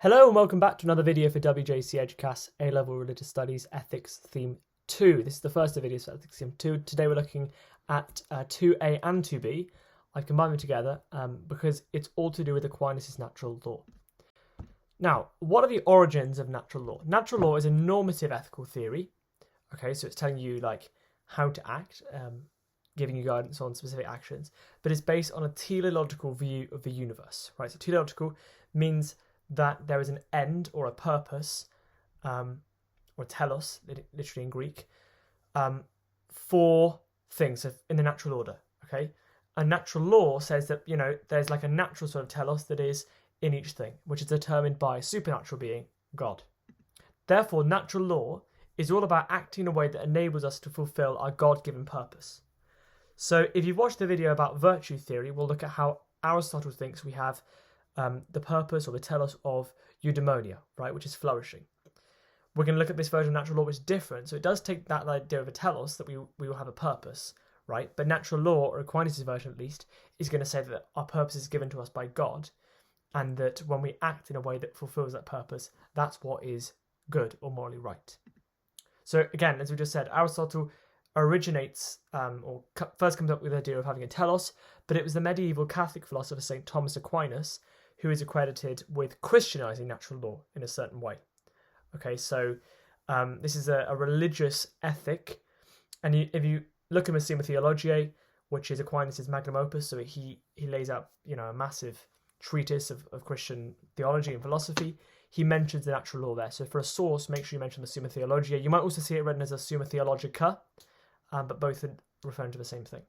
Hello and welcome back to another video for WJEC Eduqas A-Level Religious Studies Ethics Theme 2. This is the first of videos for Ethics Theme 2. Today we're looking at 2A and 2B. I've combined them together because it's all to do with Aquinas' natural law. Now, what are the origins of natural law? Natural law is a normative ethical theory. Okay, so it's telling you like how to act, giving you guidance on specific actions, but it's based on a teleological view of the universe. Right, so teleological means that there is an end or a purpose, or telos, literally in Greek, for things in the natural order. Okay, a natural law says that there's like a natural sort of telos that is in each thing, which is determined by a supernatural being, God. Therefore, natural law is all about acting in a way that enables us to fulfill our God-given purpose. So, if you've watched the video about virtue theory, we'll look at how Aristotle thinks we have the purpose or the telos of eudaimonia, right, which is flourishing. We're going to look at this version of natural law, which is different. So it does take that idea of a telos, that we will have a purpose, right? But natural law, or Aquinas' version at least, is going to say that our purpose is given to us by God, and that when we act in a way that fulfills that purpose, that's what is good or morally right. So again, as we just said, Aristotle originates, or first comes up with the idea of having a telos, but it was the medieval Catholic philosopher St. Thomas Aquinas who is accredited with Christianizing natural law in a certain way. Okay, so this is a religious ethic, and if you look at the Summa Theologiae, which is Aquinas' magnum opus, so he lays out a massive treatise of Christian theology and philosophy. He mentions the natural law there. So for a source, make sure you mention the Summa Theologiae. You might also see it written as a Summa Theologica, but both are referring to the same thing.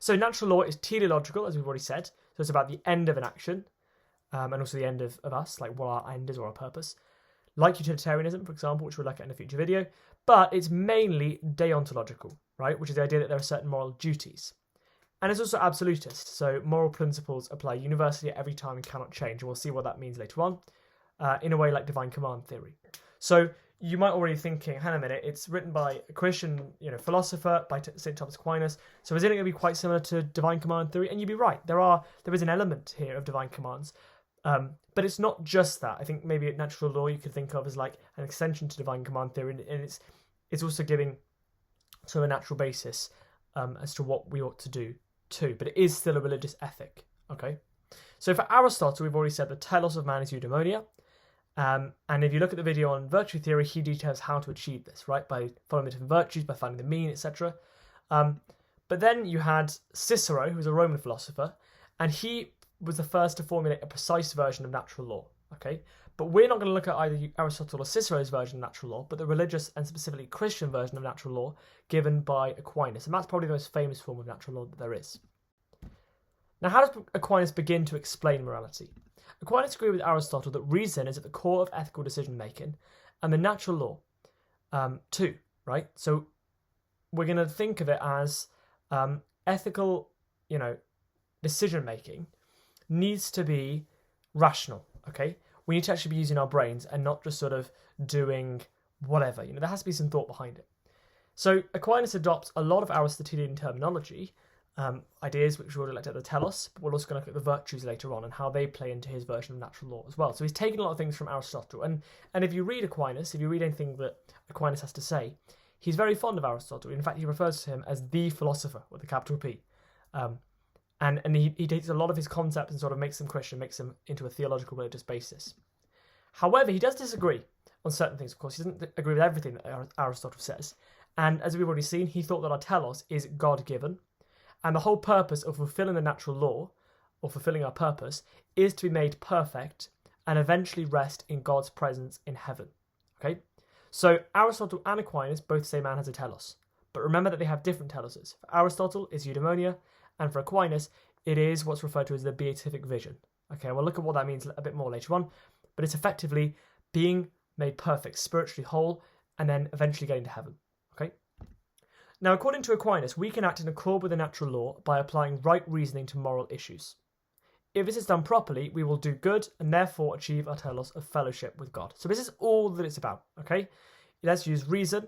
So natural law is teleological, as we've already said. So it's about the end of an action, and also the end of us, like what our end is or our purpose. Like utilitarianism, for example, which we'll look at in a future video. But it's mainly deontological, right? Which is the idea that there are certain moral duties. And it's also absolutist. So moral principles apply universally at every time and cannot change. And we'll see what that means later on, in a way like divine command theory. So you might already be thinking, hang on a minute, it's written by a Christian philosopher, by St. Thomas Aquinas, so is it going to be quite similar to divine command theory? And you'd be right, there is an element here of divine commands, but it's not just that. I think maybe natural law you could think of as like an extension to divine command theory, and it's also giving sort of a natural basis as to what we ought to do too, but it is still a religious ethic, okay? So for Aristotle, we've already said the telos of man is eudaimonia. And if you look at the video on virtue theory, he details how to achieve this, right? By following the different virtues, by finding the mean, etc. But then you had Cicero, who was a Roman philosopher, and he was the first to formulate a precise version of natural law, okay? But we're not going to look at either Aristotle or Cicero's version of natural law, but the religious and specifically Christian version of natural law given by Aquinas. And that's probably the most famous form of natural law that there is. Now, how does Aquinas begin to explain morality? Aquinas agreed with Aristotle that reason is at the core of ethical decision-making, and the natural law too, right? So we're going to think of it as ethical, decision-making needs to be rational, okay? We need to actually be using our brains and not just sort of doing whatever. There has to be some thought behind it. So Aquinas adopts a lot of Aristotelian terminology, ideas which we'll look at the telos, but we're also going to look at the virtues later on and how they play into his version of natural law as well. So he's taken a lot of things from Aristotle, and if you read Aquinas, if you read anything that Aquinas has to say, he's very fond of Aristotle. In fact, he refers to him as the philosopher with a capital P, and he takes a lot of his concepts and sort of makes them Christian, makes them into a theological religious basis. However, he does disagree on certain things. Of course, he doesn't agree with everything that Aristotle says, and as we've already seen, he thought that our telos is God-given. And the whole purpose of fulfilling the natural law, or fulfilling our purpose, is to be made perfect and eventually rest in God's presence in heaven. Okay? So Aristotle and Aquinas both say man has a telos. But remember that they have different teloses. For Aristotle, it's eudaimonia, and for Aquinas, it is what's referred to as the beatific vision. Okay, we'll look at what that means a bit more later on. But it's effectively being made perfect, spiritually whole, and then eventually getting to heaven. Okay? Now, according to Aquinas, we can act in accord with the natural law by applying right reasoning to moral issues. If this is done properly, we will do good and therefore achieve our telos of fellowship with God. So this is all that it's about, okay? Let's use reason.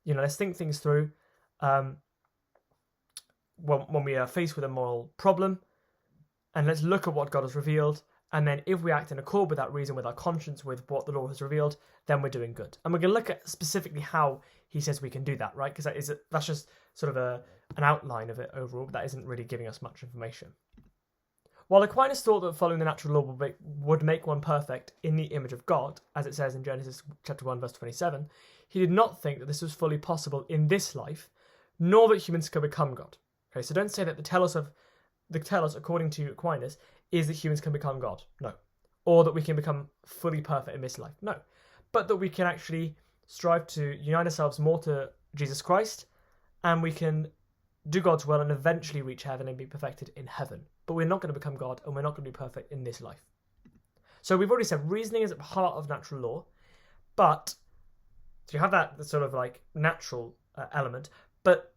Let's think things through. When we are faced with a moral problem, and let's look at what God has revealed And then if we act in accord with that reason, with our conscience, with what the law has revealed, then we're doing good. And we're going to look at specifically how he says we can do that, right? Because that's just sort of an outline of it overall, but that isn't really giving us much information. While Aquinas thought that following the natural law would make one perfect in the image of God, as it says in Genesis chapter 1, verse 27, he did not think that this was fully possible in this life, nor that humans could become God. Okay, so don't say that the telos, according to Aquinas, is that humans can become God. No. Or that we can become fully perfect in this life. No. But that we can actually strive to unite ourselves more to Jesus Christ, and we can do God's will and eventually reach heaven and be perfected in heaven. But we're not going to become God, and we're not going to be perfect in this life. So we've already said reasoning is at the heart of natural law, but so you have that sort of like natural element, but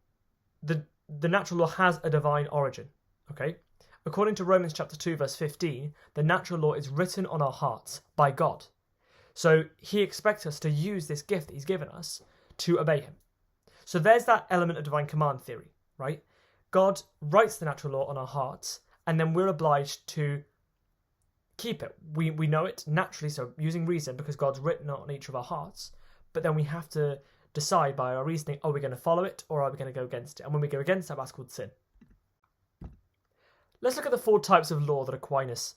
the natural law has a divine origin, okay? According to Romans chapter 2, verse 15, the natural law is written on our hearts by God. So he expects us to use this gift that he's given us to obey him. So there's that element of divine command theory, right? God writes the natural law on our hearts, and then we're obliged to keep it. We know it naturally, so using reason, because God's written it on each of our hearts, but then we have to decide by our reasoning, are we going to follow it or are we going to go against it? And when we go against that, that's called sin. Let's look at the 4 types of law that Aquinas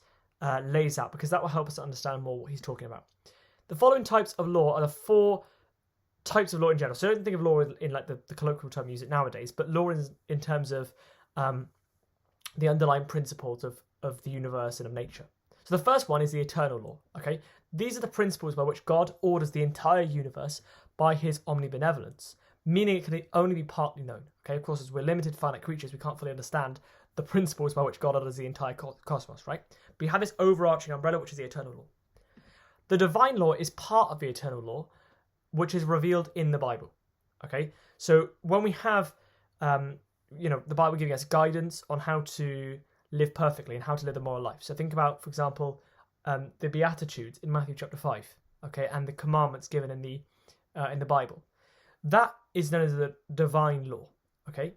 lays out, because that will help us to understand more what he's talking about. The following types of law are the 4 types of law in general. So don't think of law in like the colloquial term we use it nowadays, but law in terms of the underlying principles of the universe and of nature. So the first one is the eternal law. Okay, these are the principles by which God orders the entire universe by his omnibenevolence, meaning it can only be partly known. Okay, of course, as we're limited finite creatures, we can't fully understand the principles by which God orders the entire cosmos, right? But you have this overarching umbrella, which is the eternal law. The divine law is part of the eternal law, which is revealed in the Bible. Okay, so when we have, the Bible giving us guidance on how to live perfectly and how to live the moral life. So think about, for example, the Beatitudes in Matthew chapter 5, okay, and the commandments given in the Bible. That is known as the divine law, okay,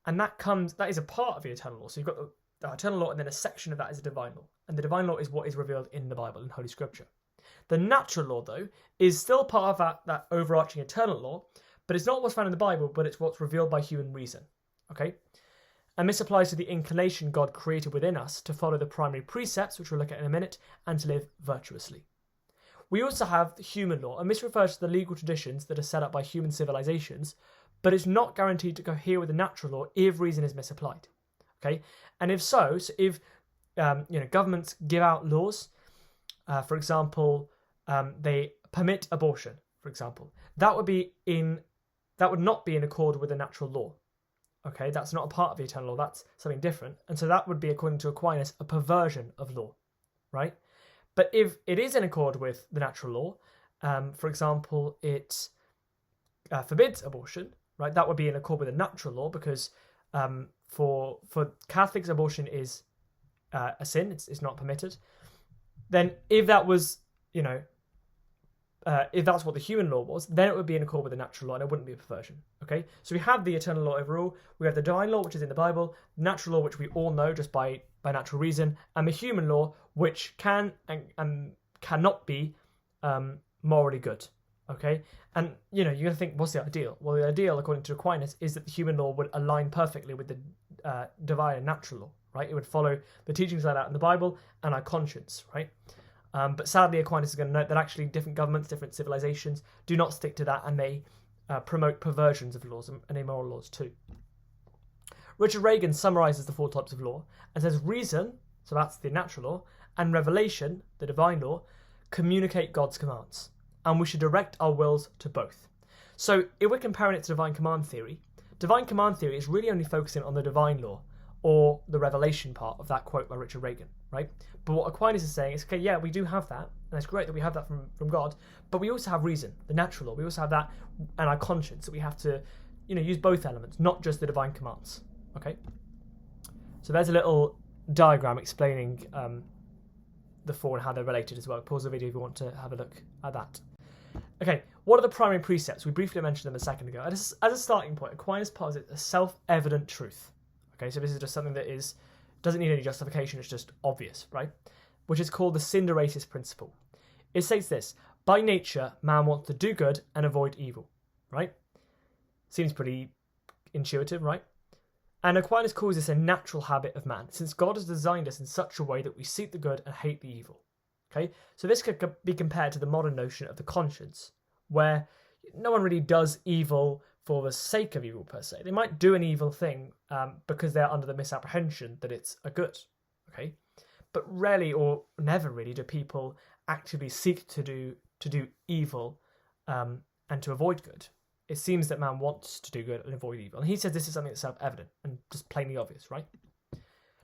and that is a part of the eternal law. So you've got the eternal law, and then a section of that is the divine law, and the divine law is what is revealed in the Bible, in Holy Scripture. The natural law, though, is still part of that overarching eternal law, but it's not what's found in the Bible, but it's what's revealed by human reason, okay? And this applies to the inclination God created within us to follow the primary precepts, which we'll look at in a minute, and to live virtuously. We also have the human law, and this refers to the legal traditions that are set up by human civilizations, but it's not guaranteed to cohere with the natural law if reason is misapplied, okay? And if if governments give out laws, for example, they permit abortion, for example, that would not be in accord with the natural law. Okay, that's not a part of the eternal law, that's something different. And so that would be, according to Aquinas, a perversion of law, right? But if it is in accord with the natural law, for example, it forbids abortion, right? That would be in accord with the natural law, because for Catholics, abortion is a sin, it's not permitted. Then if that was, if that's what the human law was, then it would be in accord with the natural law and it wouldn't be a perversion. Okay, so we have the eternal law overall, we have the divine law, which is in the Bible, natural law, which we all know just by natural reason, and the human law, which can and cannot be morally good. Okay, and you're going to think, what's the ideal? Well, the ideal, according to Aquinas, is that the human law would align perfectly with the divine and natural law, right? It would follow the teachings laid out in the Bible and our conscience, right? But sadly, Aquinas is going to note that actually different governments, different civilizations do not stick to that, and they promote perversions of laws and immoral laws too. Richard Reagan summarizes the 4 types of law and says reason, so that's the natural law, and revelation, the divine law, communicate God's commands, and we should direct our wills to both. So if we're comparing it to divine command theory is really only focusing on the divine law, or the revelation part of that quote by Richard Reagan, right? But what Aquinas is saying is, okay, yeah, we do have that, and it's great that we have that from God, but we also have reason, the natural law. We also have that, and our conscience, that we have to, use both elements, not just the divine commands, okay? So there's a little diagram explaining the 4 and how they're related as well. Pause the video if you want to have a look at that. Okay, what are the primary precepts? We briefly mentioned them a second ago. As a starting point, Aquinas posits a self-evident truth. Okay, so this is just something that doesn't need any justification, it's just obvious, right? which is called the Cinderatus principle. It states this: by nature, man wants to do good and avoid evil, right? Seems pretty intuitive, right? And Aquinas calls this a natural habit of man, since God has designed us in such a way that we seek the good and hate the evil. Okay, so this could be compared to the modern notion of the conscience, where no one really does evil for the sake of evil per se. They might do an evil thing because they're under the misapprehension that it's a good. Okay, but rarely or never really do people actively seek to do evil and to avoid good. It seems that man wants to do good and avoid evil, and he says this is something that's self-evident and just plainly obvious, right?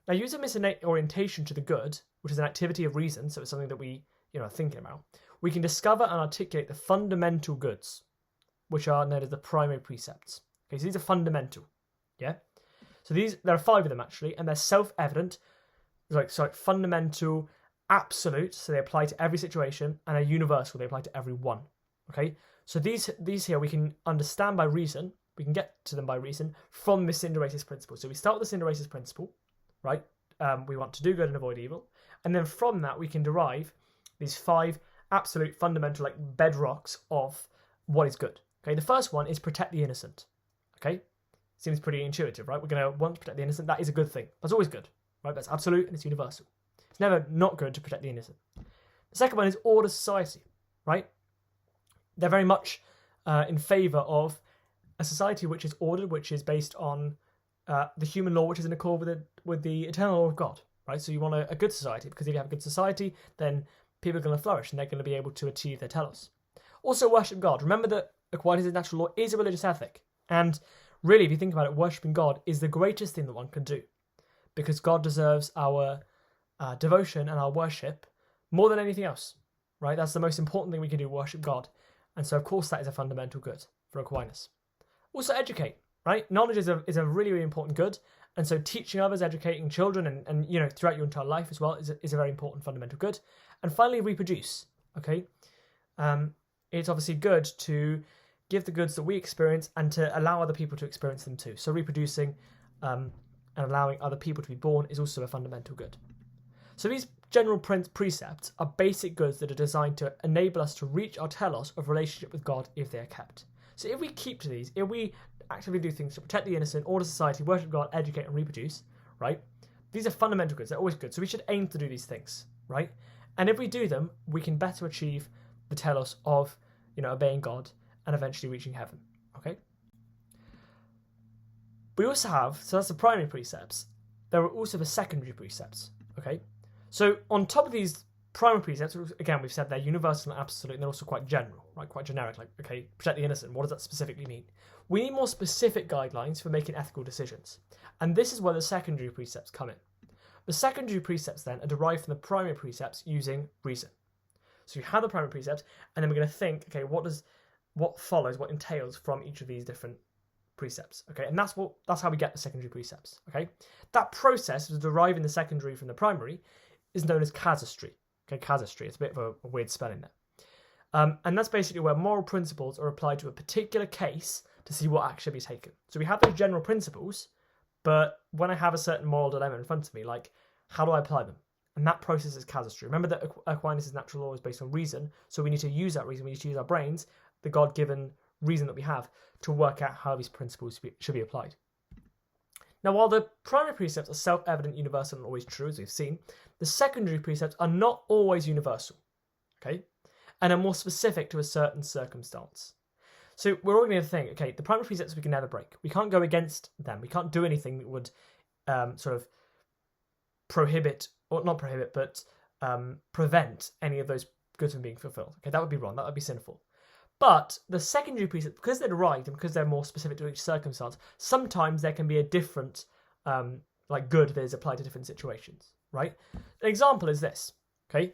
Now, using this innate orientation to the good, which is an activity of reason, so it's something that we are thinking about, we can discover and articulate the fundamental goods, which are known as the primary precepts. Okay, so these are fundamental, yeah? So there are 5 of them actually, and they're self-evident, fundamental, absolute, so they apply to every situation, and are universal, they apply to every one, okay? So these here we can understand by reason, we can get to them by reason, from the Cinderatus principle. So we start with the Cinderatus principle, right? We want to do good and avoid evil. And then from that, we can derive these 5 absolute fundamental bedrocks of what is good. Okay, the first one is protect the innocent. Okay, seems pretty intuitive, right? We're going to want to protect the innocent. That is a good thing. That's always good, right? That's absolute and it's universal. It's never not good to protect the innocent. The second one is order society, right? They're very much in favour of a society which is ordered, which is based on the human law, which is in accord with the eternal law of God, right? So you want a good society, because if you have a good society, then people are going to flourish and they're going to be able to achieve their telos. Also, worship God. Remember that Aquinas' natural law is a religious ethic, and really, if you think about it, worshipping God is the greatest thing that one can do, because God deserves our devotion and our worship more than anything else, right? That's the most important thing we can do, worship God, and so of course that is a fundamental good for Aquinas. Also, educate. Right? Knowledge is a really, really important good, and so teaching others, educating children, and throughout your entire life as well is a very important fundamental good. And finally, reproduce. Okay, it's obviously good to give the goods that we experience and to allow other people to experience them too. So reproducing and allowing other people to be born is also a fundamental good. So these general precepts are basic goods that are designed to enable us to reach our telos of relationship with God if they are kept. So if we keep to these, if we actively do things to protect the innocent, order society, worship God, educate and reproduce, right? These are fundamental goods. They're always good. So we should aim to do these things, right? And if we do them, we can better achieve the telos of, obeying God and eventually reaching heaven, okay? We also have, so that's the primary precepts. There are also the secondary precepts, okay? So on top of these primary precepts, again, we've said they're universal and absolute, and they're also quite general, right? Quite generic, okay, protect the innocent. What does that specifically mean? We need more specific guidelines for making ethical decisions. And this is where the secondary precepts come in. The secondary precepts then are derived from the primary precepts using reason. So you have the primary precepts, and then we're going to think, okay, what follows, what entails from each of these different precepts, okay? And that's how we get the secondary precepts, okay? That process of deriving the secondary from the primary is known as casuistry. Okay, casuistry. It's a bit of a weird spelling there. And that's basically where moral principles are applied to a particular case to see what action be taken. So we have those general principles, but when I have a certain moral dilemma in front of me, how do I apply them? And that process is casuistry. Remember that Aquinas' natural law is based on reason, so we need to use that reason, we need to use our brains, the God-given reason that we have, to work out how these principles should be applied. Now, while the primary precepts are self-evident, universal, and always true, as we've seen, the secondary precepts are not always universal, okay, and are more specific to a certain circumstance. So we're all going to think, okay, the primary precepts we can never break. We can't go against them. We can't do anything that would prohibit, or not prohibit, but prevent any of those goods from being fulfilled. Okay, that would be wrong. That would be sinful. But the secondary precepts, because they're derived and because they're more specific to each circumstance, sometimes there can be a different good that is applied to different situations, right? An example is this, okay?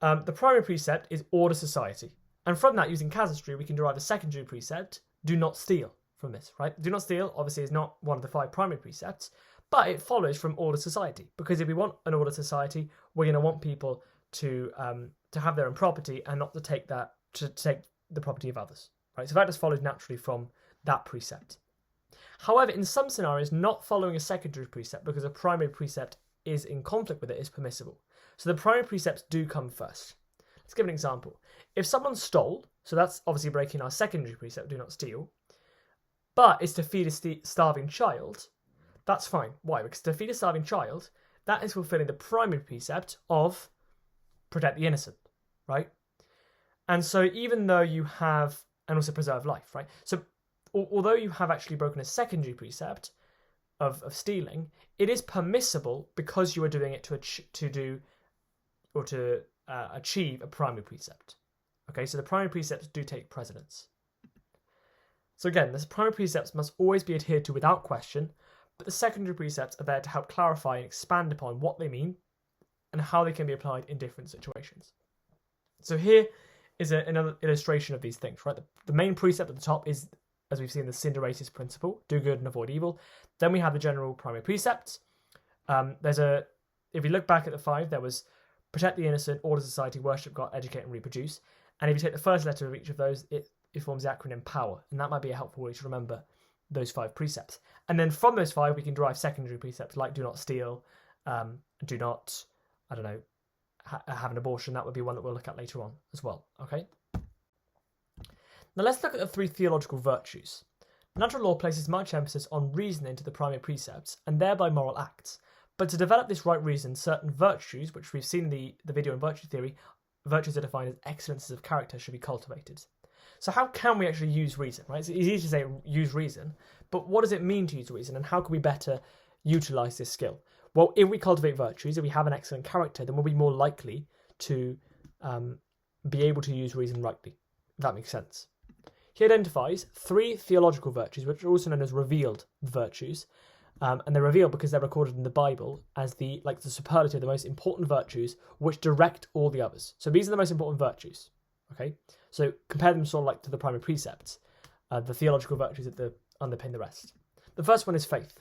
The primary precept is order society. And from that, using casuistry, we can derive a secondary precept, do not steal, from this, right? Do not steal, obviously, is not one of the 5 primary precepts, but it follows from order society. Because if we want an order society, we're going to want people to have their own property and not to take the property of others, right? So that just follows naturally from that precept. However, in some scenarios, not following a secondary precept because a primary precept is in conflict with it is permissible. So the primary precepts do come first. Let's give an example. If someone stole, so that's obviously breaking our secondary precept, do not steal, but it's to feed a starving child, that's fine. Why? Because to feed a starving child, that is fulfilling the primary precept of protect the innocent, right? And so even though you have, and also preserve life, right? So although you have actually broken a secondary precept of stealing, it is permissible because you are doing it to achieve a primary precept. Okay, so the primary precepts do take precedence. So again, the primary precepts must always be adhered to without question, but the secondary precepts are there to help clarify and expand upon what they mean and how they can be applied in different situations. So here is another illustration of these things, right? The main precept at the top is, as we've seen, the Sinderatis principle, do good and avoid evil. Then we have the general primary precepts. If you look back at the 5, there was protect the innocent, order society, worship God, educate and reproduce. And if you take the first letter of each of those, it forms the acronym POWER, and that might be a helpful way to remember those 5 precepts. And then from those 5, we can derive secondary precepts like do not steal, do not, have an abortion. That would be one that we'll look at later on as well, okay? Now let's look at the 3 theological virtues. Natural law places much emphasis on reasoning to the primary precepts and thereby moral acts. But to develop this right reason, certain virtues, which we've seen in the video on virtue theory, virtues are defined as excellences of character, should be cultivated. So how can we actually use reason, right? It's easy to say use reason, but what does it mean to use reason, and how can we better utilise this skill? Well, if we cultivate virtues, if we have an excellent character, then we'll be more likely to be able to use reason rightly, if that makes sense. He identifies 3 theological virtues, which are also known as revealed virtues, and they're revealed because they're recorded in the Bible as the superlative, the most important virtues, which direct all the others. So these are the most important virtues, okay? So compare them sort of like to the primary precepts, the theological virtues that underpin the rest. The first one is faith.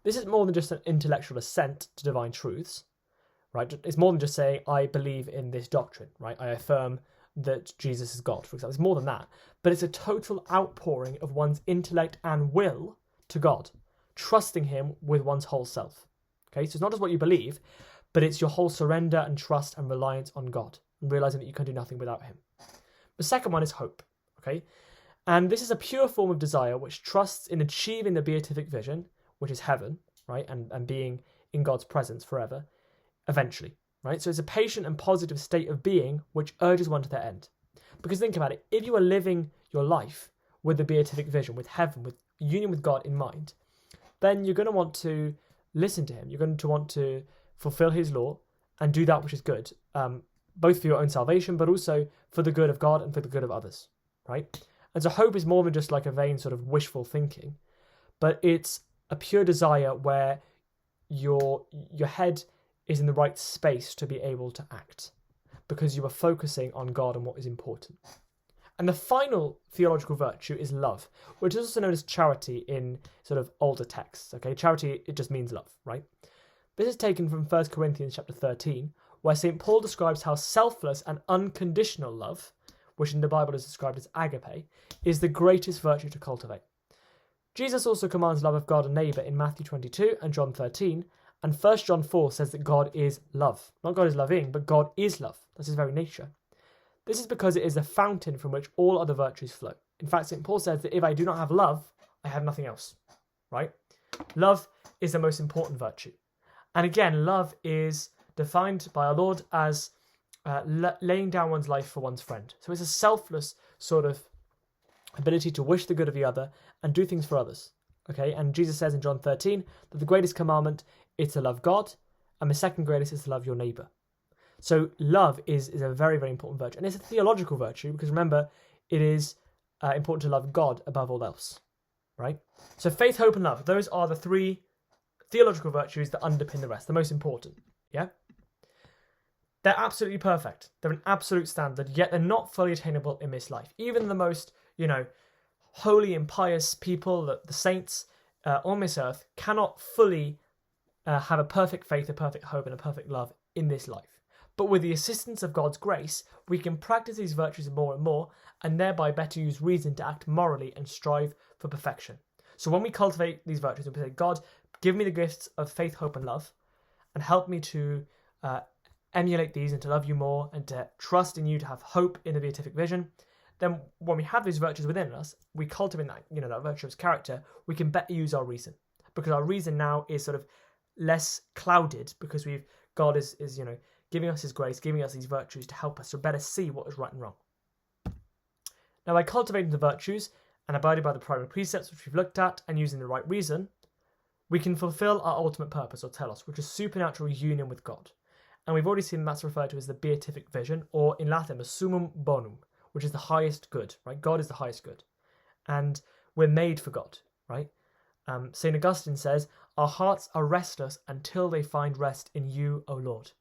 This is more than just an intellectual assent to divine truths, right? It's more than just saying, I believe in this doctrine, right? I affirm that Jesus is God, for example. It's more than that, but it's a total outpouring of one's intellect and will to God, trusting him with one's whole self. Okay, so it's not just what you believe, but it's your whole surrender and trust and reliance on God, and realizing that you can do nothing without him. The second one is hope, okay? And this is a pure form of desire which trusts in achieving the beatific vision, which is heaven, right? And being in God's presence forever, eventually, right? So it's a patient and positive state of being which urges one to their end. Because think about it, if you are living your life with the beatific vision, with heaven, with union with God in mind, then you're going to want to listen to him. You're going to want to fulfill his law and do that which is good, both for your own salvation, but also for the good of God and for the good of others, right? And so hope is more than just like a vain sort of wishful thinking, but it's a pure desire where your head is in the right space to be able to act because you are focusing on God and what is important. And the final theological virtue is love, which is also known as charity in sort of older texts. Okay, charity, it just means love, right? This is taken from 1 Corinthians chapter 13, where St. Paul describes how selfless and unconditional love, which in the Bible is described as agape, is the greatest virtue to cultivate. Jesus also commands love of God and neighbour in Matthew 22 and John 13, and 1 John 4 says that God is love. Not God is loving, but God is love. That's his very nature. This is because it is the fountain from which all other virtues flow. In fact, St. Paul says that if I do not have love, I have nothing else, right? Love is the most important virtue. And again, love is defined by our Lord as laying down one's life for one's friend. So it's a selfless sort of ability to wish the good of the other and do things for others. Okay, and Jesus says in John 13 that the greatest commandment is to love God, and the second greatest is to love your neighbour. So love is a very, very important virtue. And it's a theological virtue because remember, it is important to love God above all else, right? So faith, hope and love, those are the 3 theological virtues that underpin the rest, the most important, yeah? They're absolutely perfect. They're an absolute standard, yet they're not fully attainable in this life. Even the most, holy and pious people, the saints on this earth, cannot fully have a perfect faith, a perfect hope, and a perfect love in this life. But with the assistance of God's grace, we can practice these virtues more and more, and thereby better use reason to act morally and strive for perfection. So when we cultivate these virtues, we say, God, give me the gifts of faith, hope, and love, and help me to emulate these and to love you more and to trust in you, to have hope in the beatific vision, then when we have these virtues within us, we cultivate that, that virtuous character, we can better use our reason. Because our reason now is sort of less clouded because God is giving us his grace, giving us these virtues to help us to better see what is right and wrong. Now, by cultivating the virtues and abiding by the primary precepts which we've looked at and using the right reason, we can fulfill our ultimate purpose, or telos, which is supernatural union with God. And we've already seen that's referred to as the beatific vision, or in Latin, the summum bonum, which is the highest good, right? God is the highest good. And we're made for God, right? St. Augustine says, our hearts are restless until they find rest in you, O Lord.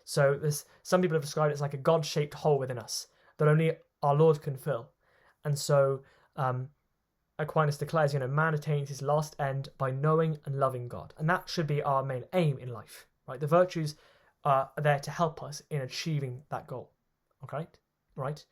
So some people have described it as like a God-shaped hole within us that only our Lord can fill. And so Aquinas declares, man attains his last end by knowing and loving God. And that should be our main aim in life, right? The virtues are there to help us in achieving that goal, okay? Right?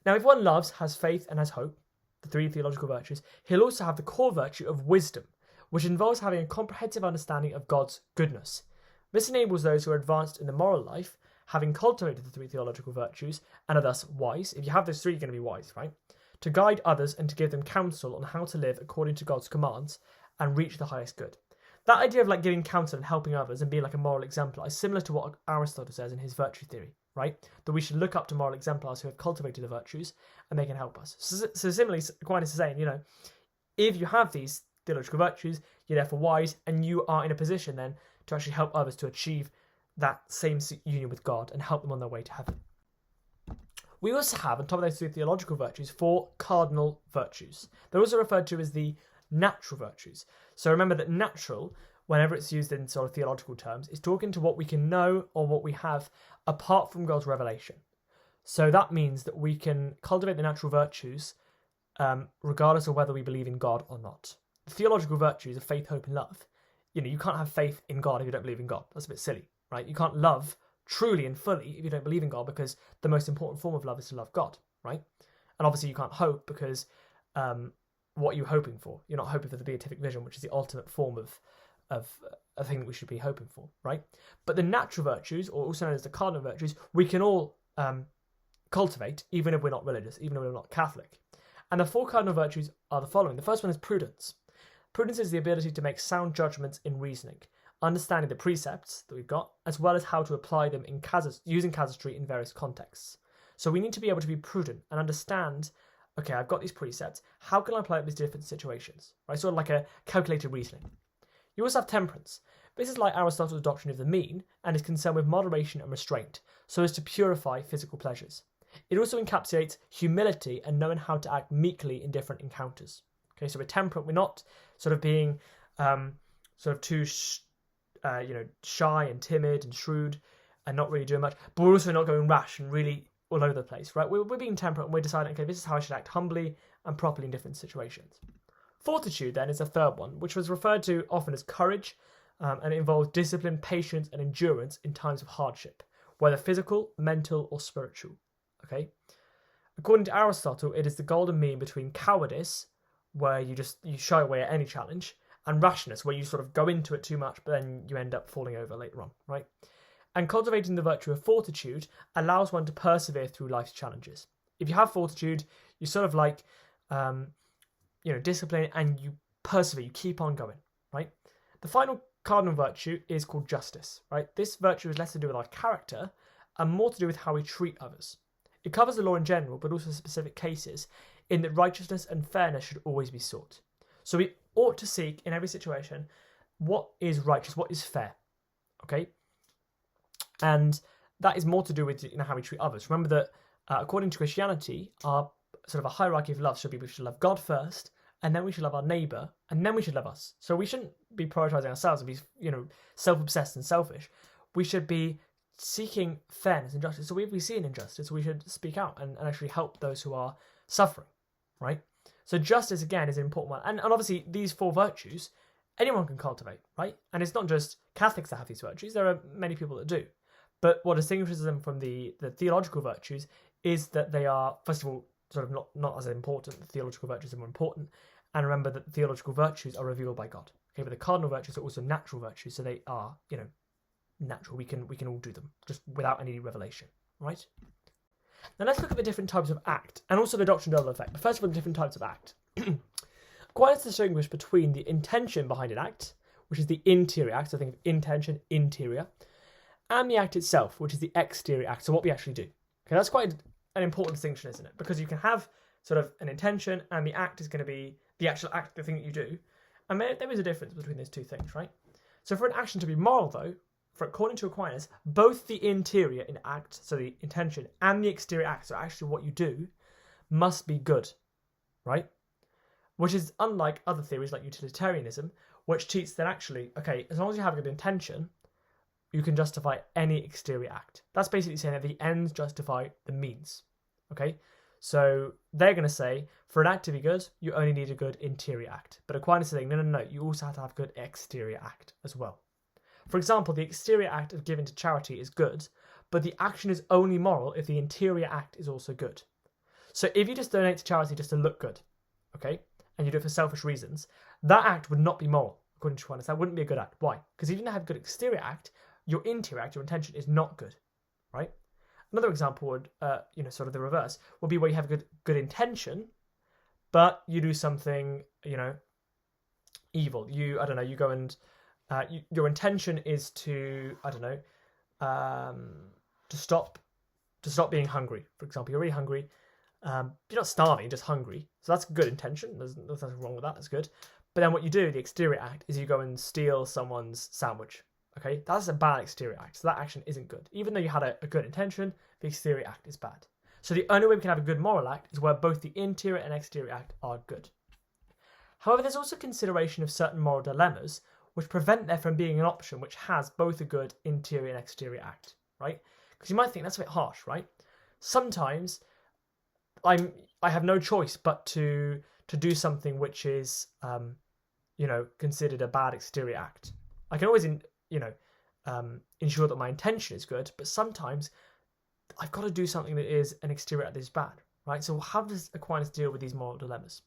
Now, if one loves, has faith, and has hope, the three theological virtues, he'll also have the core virtue of wisdom, which involves having a comprehensive understanding of God's goodness. This enables those who are advanced in the moral life, having cultivated the three theological virtues, and are thus wise. If you have those three, you're going to be wise, right? To guide others and to give them counsel on how to live according to God's commands and reach the highest good. That idea of giving counsel and helping others and being like a moral exemplar is similar to what Aristotle says in his virtue theory, right? That we should look up to moral exemplars who have cultivated the virtues and they can help us. So similarly, Aquinas is saying, if you have these theological virtues, you're therefore wise, and you are in a position then to actually help others to achieve that same union with God and help them on their way to heaven. We also have, on top of those three theological virtues, 4 cardinal virtues. They're also referred to as the natural virtues. So remember that natural, whenever it's used in sort of theological terms, is talking to what we can know or what we have apart from God's revelation. So that means that we can cultivate the natural virtues regardless of whether we believe in God or not. The theological virtues of faith, hope, and love, you can't have faith in God if you don't believe in God. That's a bit silly, right? You can't love truly and fully if you don't believe in God, because the most important form of love is to love God, right? And obviously you can't hope because what are you hoping for? You're not hoping for the beatific vision, which is the ultimate form of a thing that we should be hoping for, right? But the natural virtues, or also known as the cardinal virtues, we can all cultivate, even if we're not religious, even if we're not Catholic. And the 4 cardinal virtues are the following. The first one is prudence. Prudence is the ability to make sound judgments in reasoning, understanding the precepts that we've got, as well as how to apply them using casuistry in various contexts. So we need to be able to be prudent and understand, okay, I've got these precepts, how can I apply it with different situations? Right, sort of like a calculated reasoning. You also have temperance. This is like Aristotle's doctrine of the mean and is concerned with moderation and restraint, so as to purify physical pleasures. It also encapsulates humility and knowing how to act meekly in different encounters. Okay, so we're temperate. We're not sort of being too shy and timid and shrewd and not really doing much, but we're also not going rash and really all over the place, right? We're being temperate and we're deciding, okay, this is how I should act humbly and properly in different situations. Fortitude, then, is a third one, which was referred to often as courage, and it involves discipline, patience, and endurance in times of hardship, whether physical, mental, or spiritual. Okay? According to Aristotle, it is the golden mean between cowardice, where you shy away at any challenge, and rashness, where you sort of go into it too much, but then you end up falling over later on, right? And cultivating the virtue of fortitude allows one to persevere through life's challenges. If you have fortitude, you sort of like, discipline, and you persevere, you keep on going, right? The final cardinal virtue is called justice, right? This virtue is less to do with our character and more to do with how we treat others. It covers the law in general, but also specific cases, in that righteousness and fairness should always be sought. So we ought to seek in every situation what is righteous, what is fair, okay? And that is more to do with how we treat others. Remember that according to Christianity, our sort of a hierarchy of love should be we should love God first, and then we should love our neighbour, and then we should love us. So we shouldn't be prioritising ourselves and be self-obsessed and selfish. We should be seeking fairness and justice. So if we see an injustice, we should speak out and actually help those who are suffering, right? So justice, again, is an important one. And obviously, these 4 virtues, anyone can cultivate, right? And it's not just Catholics that have these virtues. There are many people that do. But what distinguishes them from the theological virtues is that they are, first of all, sort of not as important. The theological virtues are more important. And remember that the theological virtues are revealed by God. Okay, but the cardinal virtues are also natural virtues, so they are, natural. We can all do them just without any revelation, right? Now let's look at the different types of act and also the doctrine of double effect. But first of all, the different types of act. Aquinas distinguish between the intention behind an act, which is the interior act, so think of intention, interior, and the act itself, which is the exterior act, so what we actually do. Okay, that's quite an important distinction, isn't it? Because you can have sort of an intention, and the act is going to be the actual act, the thing that you do. And there is a difference between those two things, right? So for an action to be moral, though, according to Aquinas, both the interior in act, so the intention, and the exterior act, so actually what you do, must be good, right? Which is unlike other theories like utilitarianism, which teaches that actually, okay, as long as you have a good intention, you can justify any exterior act. That's basically saying that the ends justify the means, okay? So they're going to say, for an act to be good, you only need a good interior act. But Aquinas is saying, no, you also have to have a good exterior act as well. For example, the exterior act of giving to charity is good, but the action is only moral if the interior act is also good. So if you just donate to charity just to look good, okay, and you do it for selfish reasons, that act would not be moral, according to Aquinas. That wouldn't be a good act. Why? Because if you didn't have a good exterior act, your interior act, your intention, is not good, right? Another example would, sort of the reverse, would be where you have a good intention, but you do something, evil. You go and your intention is to, to stop being hungry. For example, you're really hungry. You're not starving, just hungry. So that's a good intention. There's nothing wrong with that. That's good. But then what you do, the exterior act, is you go and steal someone's sandwich. Okay, that's a bad exterior act. So that action isn't good. Even though you had a good intention, the exterior act is bad. So the only way we can have a good moral act is where both the interior and exterior act are good. However, there's also consideration of certain moral dilemmas which prevent there from being an option which has both a good interior and exterior act, right? Because you might think that's a bit harsh, right? Sometimes I have no choice but to do something which is, considered a bad exterior act. I can always, ensure that my intention is good, but sometimes I've got to do something that is an exterior act that is bad, right? So how does Aquinas deal with these moral dilemmas?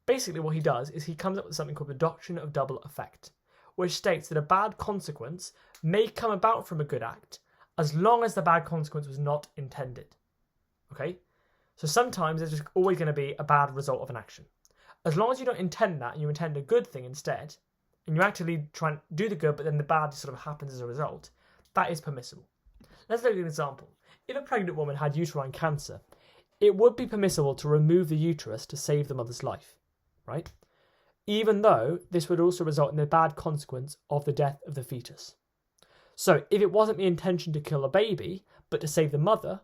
Basically, what he does is he comes up with something called the doctrine of double effect, which states that a bad consequence may come about from a good act as long as the bad consequence was not intended. Okay? So sometimes there's just always going to be a bad result of an action. As long as you don't intend that and you intend a good thing instead, and you actually try and do the good, but then the bad sort of happens as a result, that is permissible. Let's look at an example. If a pregnant woman had uterine cancer, it would be permissible to remove the uterus to save the mother's life, right? Even though this would also result in the bad consequence of the death of the fetus. So if it wasn't the intention to kill a baby, but to save the mother,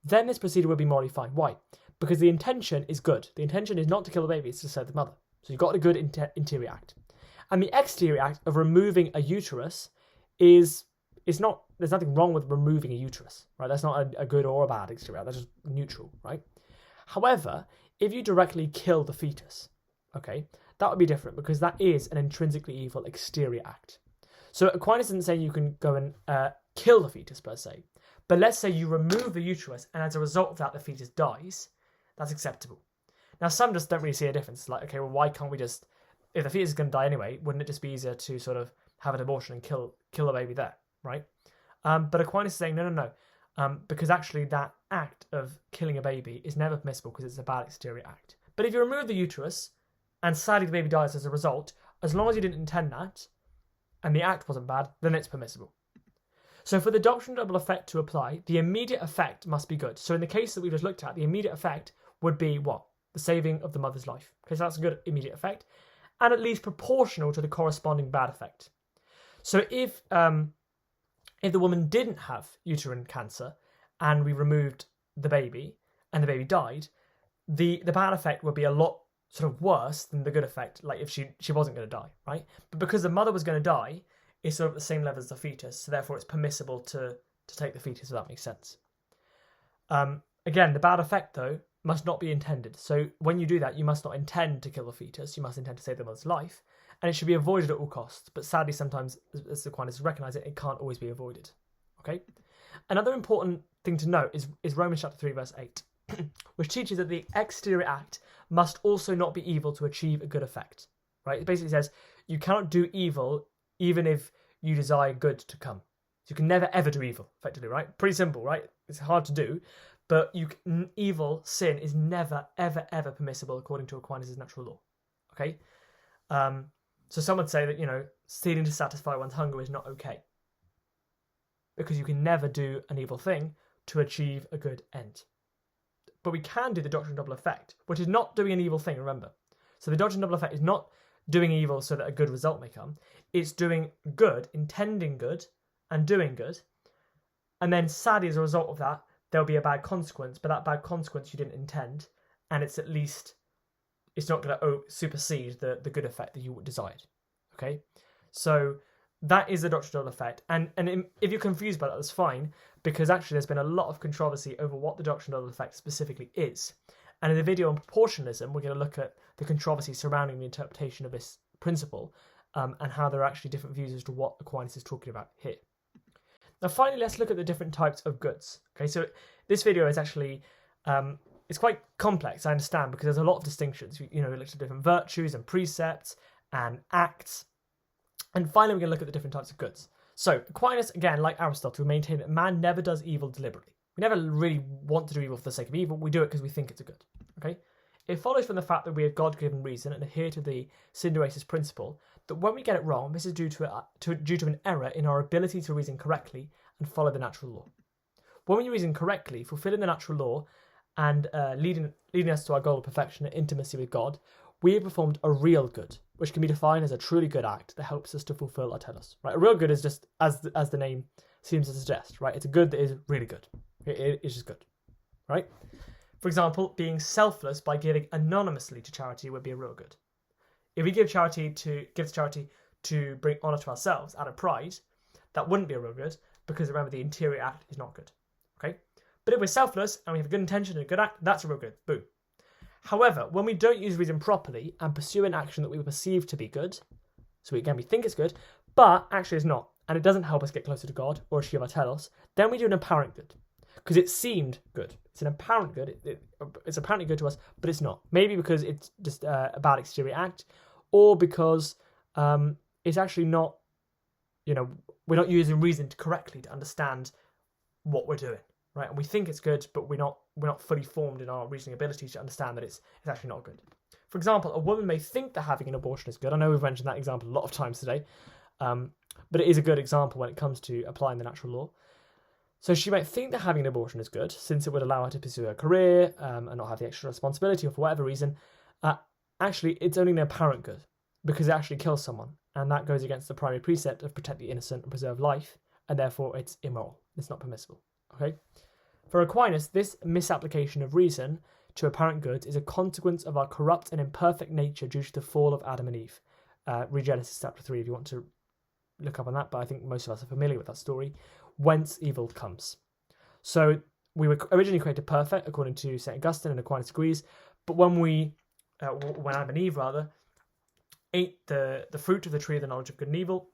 then this procedure would be morally fine. Why? Because the intention is good. The intention is not to kill the baby, it's to save the mother. So you've got a good interior act. And the exterior act of removing a uterus is not, there's nothing wrong with removing a uterus, right? That's not a good or a bad exterior act, that's just neutral, right? However, if you directly kill the fetus, okay, that would be different because that is an intrinsically evil exterior act. So Aquinas isn't saying you can go and kill the fetus per se, but let's say you remove the uterus and as a result of that the fetus dies, that's acceptable. Now some just don't really see a difference. It's like, okay, well why can't we just, if the fetus is going to die anyway, wouldn't it just be easier to sort of have an abortion and kill the baby there, right? But Aquinas is saying no, because actually that act of killing a baby is never permissible because it's a bad exterior act. But if you remove the uterus and sadly the baby dies as a result, as long as you didn't intend that and the act wasn't bad, then it's permissible. So for the doctrine of double effect to apply, the immediate effect must be good. So in the case that we just looked at, the immediate effect would be what? The saving of the mother's life. Okay, so that's a good immediate effect, and at least proportional to the corresponding bad effect. So if the woman didn't have uterine cancer and we removed the baby and the baby died, the bad effect would be a lot sort of worse than the good effect, like if she wasn't going to die, right? But because the mother was going to die, it's sort of at the same level as the fetus, so therefore it's permissible to take the fetus, if that makes sense. Again, the bad effect, though, must not be intended. So when you do that, you must not intend to kill the fetus, you must intend to save the mother's life, and it should be avoided at all costs. But sadly, sometimes, as Aquinas recognise it can't always be avoided. Okay? Another important thing to note is Romans chapter 3, verse 8, which teaches that the exterior act must also not be evil to achieve a good effect. Right? It basically says you cannot do evil even if you desire good to come. So you can never ever do evil, effectively, right? Pretty simple, right? It's hard to do, but evil, sin, is never ever ever permissible according to Aquinas' natural law. Okay, so some would say that stealing to satisfy one's hunger is not okay, because you can never do an evil thing to achieve a good end. But we can do the doctrine of double effect, which is not doing an evil thing, remember. So the doctrine of double effect is not doing evil so that a good result may come. It's doing good, intending good, and doing good. And then sadly, as a result of that, there'll be a bad consequence, but that bad consequence you didn't intend, and it's not going to supersede the good effect that you desired. Okay? So that is the doctrine of double effect. And if you're confused by that, that's fine, because actually there's been a lot of controversy over what the doctrine of double effect specifically is. And in the video on proportionalism, we're going to look at the controversy surrounding the interpretation of this principle, and how there are actually different views as to what Aquinas is talking about here. Now finally, let's look at the different types of goods. Okay, so this video is actually, it's quite complex, I understand, because there's a lot of distinctions. We looked at different virtues and precepts and acts. And finally, we're going to look at the different types of goods. So Aquinas, again, like Aristotle, maintain that man never does evil deliberately. We never really want to do evil for the sake of evil. We do it because we think it's a good. Okay? It follows from the fact that we have God-given reason and adhere to the synderesis principle that when we get it wrong, this is due to an error in our ability to reason correctly and follow the natural law. When we reason correctly, fulfilling the natural law and leading us to our goal of perfection and intimacy with God, we have performed a real good, which can be defined as a truly good act that helps us to fulfill our telos. Right? A real good is just as the name seems to suggest. Right? It's a good that is really good. It's just good. Right? For example, being selfless by giving anonymously to charity would be a real good. If we give charity to bring honour to ourselves out of pride, that wouldn't be a real good, because remember, the interior act is not good. Okay? But if we're selfless and we have a good intention and a good act, that's a real good. Boom. However, when we don't use reason properly and pursue an action that we perceive to be good, so again we think it's good, but actually it's not, and it doesn't help us get closer to God or achieve our telos, then we do an apparent good. Because it seemed good. It's an apparent good. It's apparently good to us, but it's not. Maybe because it's just a bad exterior act, or because it's actually not, we're not using reason correctly to understand what we're doing, right? And we think it's good, but we're not fully formed in our reasoning ability to understand that it's actually not good. For example, a woman may think that having an abortion is good. I know we've mentioned that example a lot of times today, but it is a good example when it comes to applying the natural law. So she might think that having an abortion is good, since it would allow her to pursue her career and not have the extra responsibility, or for whatever reason. Actually, it's only an apparent good, because it actually kills someone, and that goes against the primary precept of protect the innocent and preserve life, and therefore it's immoral. It's not permissible. Okay? For Aquinas, this misapplication of reason to apparent goods is a consequence of our corrupt and imperfect nature due to the fall of Adam and Eve. Read Genesis chapter 3 if you want to look up on that, but I think most of us are familiar with that story. Whence evil comes. So we were originally created perfect, according to St. Augustine, and Aquinas agrees, but when Adam and Eve ate the fruit of the tree of the knowledge of good and evil,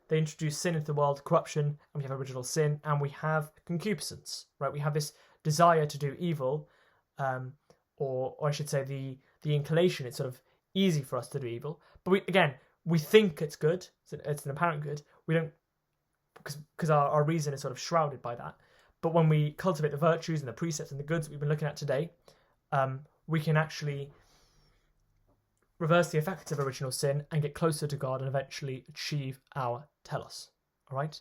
they introduced sin into the world, corruption, and we have original sin, and we have concupiscence, right? We have this desire to do evil, or I should say the inclination. It's sort of easy for us to do evil, but we think it's good, it's an apparent good. We don't, because our reason is sort of shrouded by that. But when we cultivate the virtues and the precepts and the goods that we've been looking at today, we can actually reverse the effects of original sin and get closer to God and eventually achieve our telos. All right?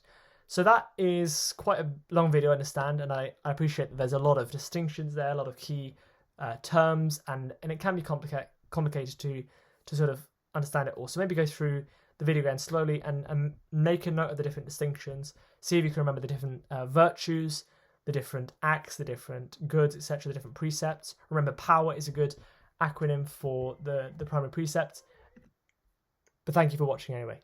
So that is quite a long video, I understand, and I appreciate that there's a lot of distinctions there, a lot of key terms, and it can be complicated to sort of understand it all. So maybe go through the video again slowly and make a note of the different distinctions. See if you can remember the different virtues, the different acts, the different goods, etc., the different precepts. Remember, power is a good acronym for the primary precept. But thank you for watching anyway.